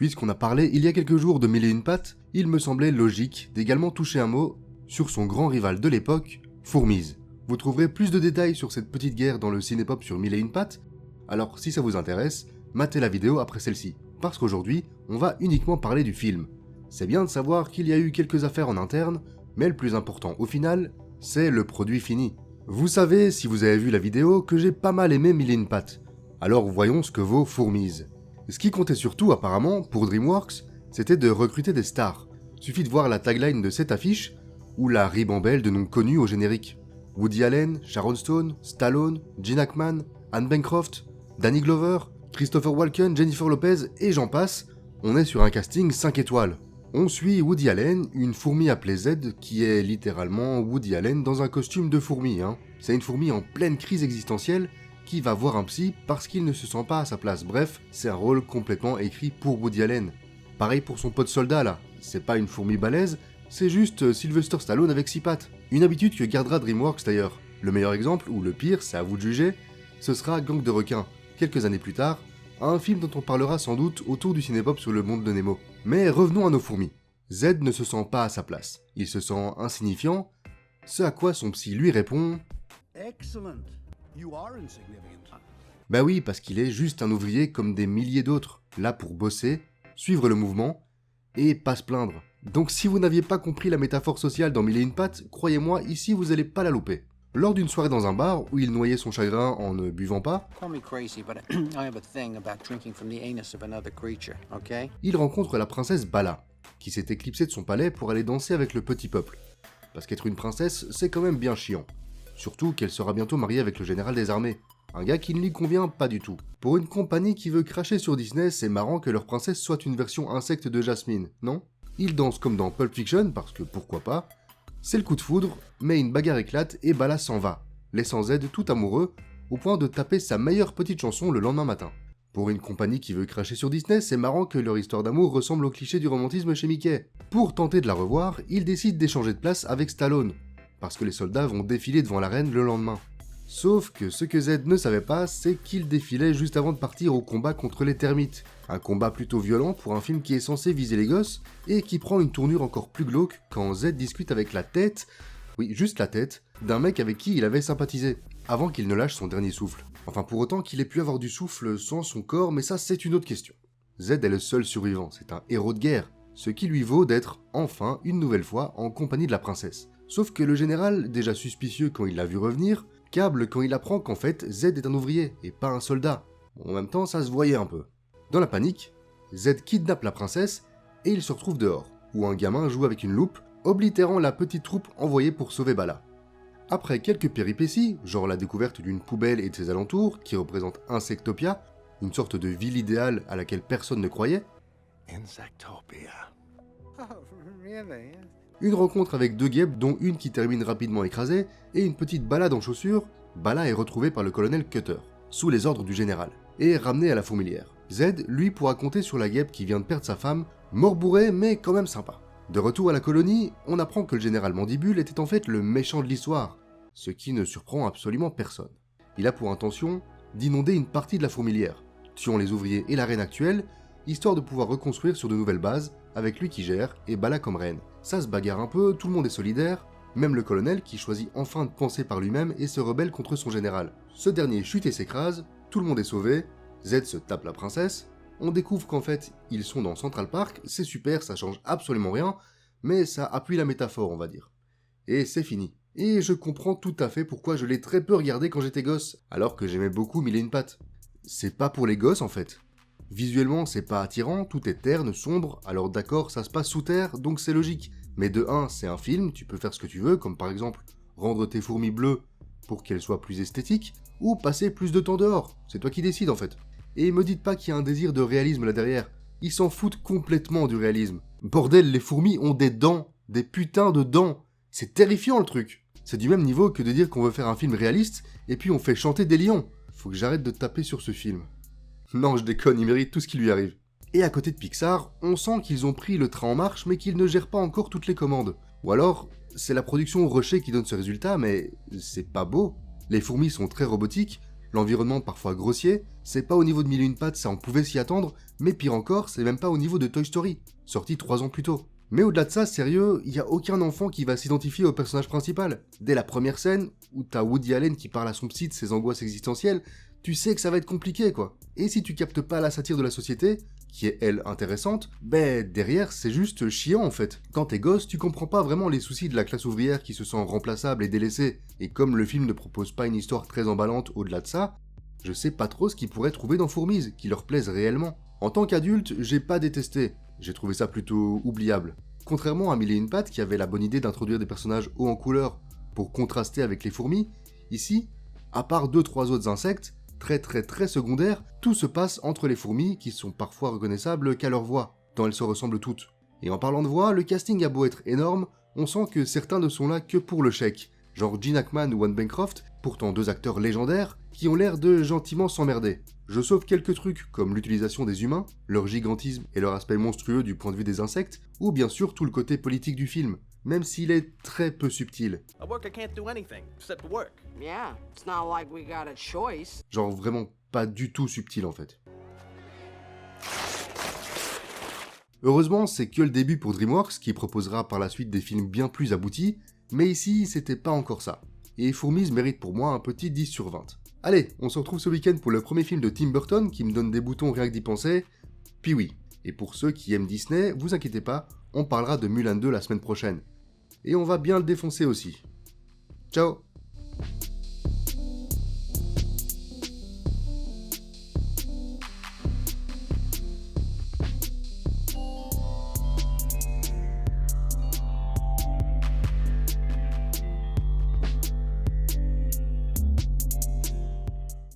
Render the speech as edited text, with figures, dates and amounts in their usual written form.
Puisqu'on a parlé il y a quelques jours de Mille et une pattes, il me semblait logique d'également toucher un mot sur son grand rival de l'époque, Fourmise. Vous trouverez plus de détails sur cette petite guerre dans le cinépop sur Mille et une pattes, alors si ça vous intéresse, matez la vidéo après celle-ci, parce qu'aujourd'hui, on va uniquement parler du film. C'est bien de savoir qu'il y a eu quelques affaires en interne, mais le plus important au final, c'est le produit fini. Vous savez, si vous avez vu la vidéo, que j'ai pas mal aimé Mille et une pattes. Alors voyons ce que vaut Fourmise. Ce qui comptait surtout apparemment pour DreamWorks, c'était de recruter des stars. Suffit de voir la tagline de cette affiche, ou la ribambelle de noms connus au générique. Woody Allen, Sharon Stone, Stallone, Gene Hackman, Anne Bancroft, Danny Glover, Christopher Walken, Jennifer Lopez et j'en passe, on est sur un casting 5 étoiles. On suit Woody Allen, une fourmi appelée Z, qui est littéralement Woody Allen dans un costume de fourmi. C'est une fourmi en pleine crise existentielle qui va voir un psy parce qu'il ne se sent pas à sa place. Bref, c'est un rôle complètement écrit pour Woody Allen. Pareil pour son pote soldat là, c'est pas une fourmi balèze, c'est juste Sylvester Stallone avec 6 pattes. Une habitude que gardera DreamWorks d'ailleurs. Le meilleur exemple, ou le pire, c'est à vous de juger, ce sera Gang de requins, quelques années plus tard, un film dont on parlera sans doute autour du cinépop sur le monde de Nemo. Mais revenons à nos fourmis. Z ne se sent pas à sa place, il se sent insignifiant, ce à quoi son psy lui répond « Excellent, you are insignificant. » Bah oui, parce qu'il est juste un ouvrier comme des milliers d'autres, là pour bosser, suivre le mouvement, et pas se plaindre. Donc si vous n'aviez pas compris la métaphore sociale dans Mille et une pattes, croyez-moi, ici vous allez pas la louper. Lors d'une soirée dans un bar où il noyait son chagrin en ne buvant pas, il rencontre la princesse Bala, qui s'est éclipsée de son palais pour aller danser avec le petit peuple. Parce qu'être une princesse, c'est quand même bien chiant. Surtout qu'elle sera bientôt mariée avec le général des armées, un gars qui ne lui convient pas du tout. Pour une compagnie qui veut cracher sur Disney, c'est marrant que leur princesse soit une version insecte de Jasmine, non ? Ils dansent comme dans Pulp Fiction, parce que pourquoi pas. C'est le coup de foudre, mais une bagarre éclate et Bala s'en va, laissant Z tout amoureux, au point de taper sa meilleure petite chanson le lendemain matin. Pour une compagnie qui veut cracher sur Disney, c'est marrant que leur histoire d'amour ressemble au cliché du romantisme chez Mickey. Pour tenter de la revoir, ils décident d'échanger de place avec Stallone, parce que les soldats vont défiler devant l'arène le lendemain. Sauf que ce que Z ne savait pas, c'est qu'il défilait juste avant de partir au combat contre les termites. Un combat plutôt violent pour un film qui est censé viser les gosses, et qui prend une tournure encore plus glauque quand Z discute avec la tête, oui juste la tête, d'un mec avec qui il avait sympathisé, avant qu'il ne lâche son dernier souffle. Enfin pour autant qu'il ait pu avoir du souffle sans son corps, mais ça c'est une autre question. Z est le seul survivant, c'est un héros de guerre, ce qui lui vaut d'être, enfin, une nouvelle fois, en compagnie de la princesse. Sauf que le général, déjà suspicieux quand il l'a vu revenir, câble quand il apprend qu'en fait Z est un ouvrier et pas un soldat. En même temps, ça se voyait un peu. Dans la panique, Z kidnappe la princesse et il se retrouve dehors, où un gamin joue avec une loupe, oblitérant la petite troupe envoyée pour sauver Bala. Après quelques péripéties, genre la découverte d'une poubelle et de ses alentours, qui représente Insectopia, une sorte de ville idéale à laquelle personne ne croyait, Insectopia. Oh, really? Une rencontre avec 2 guêpes dont une qui termine rapidement écrasée, et une petite balade en chaussures, Bala est retrouvée par le colonel Cutter, sous les ordres du général, et ramené à la fourmilière. Z, lui, pourra compter sur la guêpe qui vient de perdre sa femme, mort bourré mais quand même sympa. De retour à la colonie, on apprend que le général Mandibule était en fait le méchant de l'histoire, ce qui ne surprend absolument personne. Il a pour intention d'inonder une partie de la fourmilière, tuant les ouvriers et la reine actuelle, histoire de pouvoir reconstruire sur de nouvelles bases, avec lui qui gère et Bala comme reine. Ça se bagarre un peu, tout le monde est solidaire, même le colonel qui choisit enfin de penser par lui-même et se rebelle contre son général. Ce dernier chute et s'écrase, tout le monde est sauvé, Z se tape la princesse, on découvre qu'en fait ils sont dans Central Park, c'est super, ça change absolument rien, mais ça appuie la métaphore on va dire. Et c'est fini. Et je comprends tout à fait pourquoi je l'ai très peu regardé quand j'étais gosse, alors que j'aimais beaucoup Mille et une pattes. C'est pas pour les gosses en fait. Visuellement, c'est pas attirant, tout est terne, sombre, alors d'accord, ça se passe sous terre, donc c'est logique. Mais de 1, c'est un film, tu peux faire ce que tu veux, comme par exemple rendre tes fourmis bleues pour qu'elles soient plus esthétiques, ou passer plus de temps dehors, c'est toi qui décides en fait. Et me dites pas qu'il y a un désir de réalisme là derrière, ils s'en foutent complètement du réalisme. Bordel, les fourmis ont des dents, des putains de dents, c'est terrifiant le truc. C'est du même niveau que de dire qu'on veut faire un film réaliste, et puis on fait chanter des lions. Faut que j'arrête de taper sur ce film. Non, je déconne, il mérite tout ce qui lui arrive. Et à côté de Pixar, on sent qu'ils ont pris le train en marche, mais qu'ils ne gèrent pas encore toutes les commandes. Ou alors, c'est la production rushée qui donne ce résultat, mais c'est pas beau. Les fourmis sont très robotiques, L'environnement parfois grossier, c'est pas au niveau de Mille et une pattes, ça on pouvait s'y attendre, mais pire encore, c'est même pas au niveau de Toy Story, sorti 3 ans plus tôt. Mais au-delà de ça, sérieux, y a aucun enfant qui va s'identifier au personnage principal. Dès la première scène, où t'as Woody Allen qui parle à son psy de ses angoisses existentielles, tu sais que ça va être compliqué quoi. Et si tu captes pas la satire de la société, qui est elle intéressante, ben derrière c'est juste chiant en fait. Quand t'es gosse, tu comprends pas vraiment les soucis de la classe ouvrière qui se sent remplaçable et délaissée, et comme le film ne propose pas une histoire très emballante au-delà de ça, je sais pas trop ce qu'ils pourraient trouver dans Fourmise, qui leur plaise réellement. En tant qu'adulte, j'ai pas détesté, j'ai trouvé ça plutôt oubliable. Contrairement à Mille et une pattes qui avait la bonne idée d'introduire des personnages hauts en couleur pour contraster avec les fourmis, ici, à part 2-3 autres insectes, très secondaires, tout se passe entre les fourmis qui sont parfois reconnaissables qu'à leur voix, tant elles se ressemblent toutes. Et en parlant de voix, le casting a beau être énorme, on sent que certains ne sont là que pour le chèque, genre Gene Hackman ou Anne Bancroft, pourtant 2 acteurs légendaires, qui ont l'air de gentiment s'emmerder. Je sauve quelques trucs, comme l'utilisation des humains, leur gigantisme et leur aspect monstrueux du point de vue des insectes, ou bien sûr tout le côté politique du film, même s'il est très peu subtil. A worker can't do anything except work. Yeah, it's not like we got a choice. Genre vraiment pas du tout subtil en fait. Heureusement, c'est que le début pour DreamWorks, qui proposera par la suite des films bien plus aboutis, mais ici, c'était pas encore ça. Et Fourmise mérite pour moi un petit 10 sur 20. Allez, on se retrouve ce week-end pour le premier film de Tim Burton, qui me donne des boutons rien que d'y penser, puis oui. Et pour ceux qui aiment Disney, vous inquiétez pas, on parlera de Mulan 2 la semaine prochaine. Et on va bien le défoncer aussi. Ciao!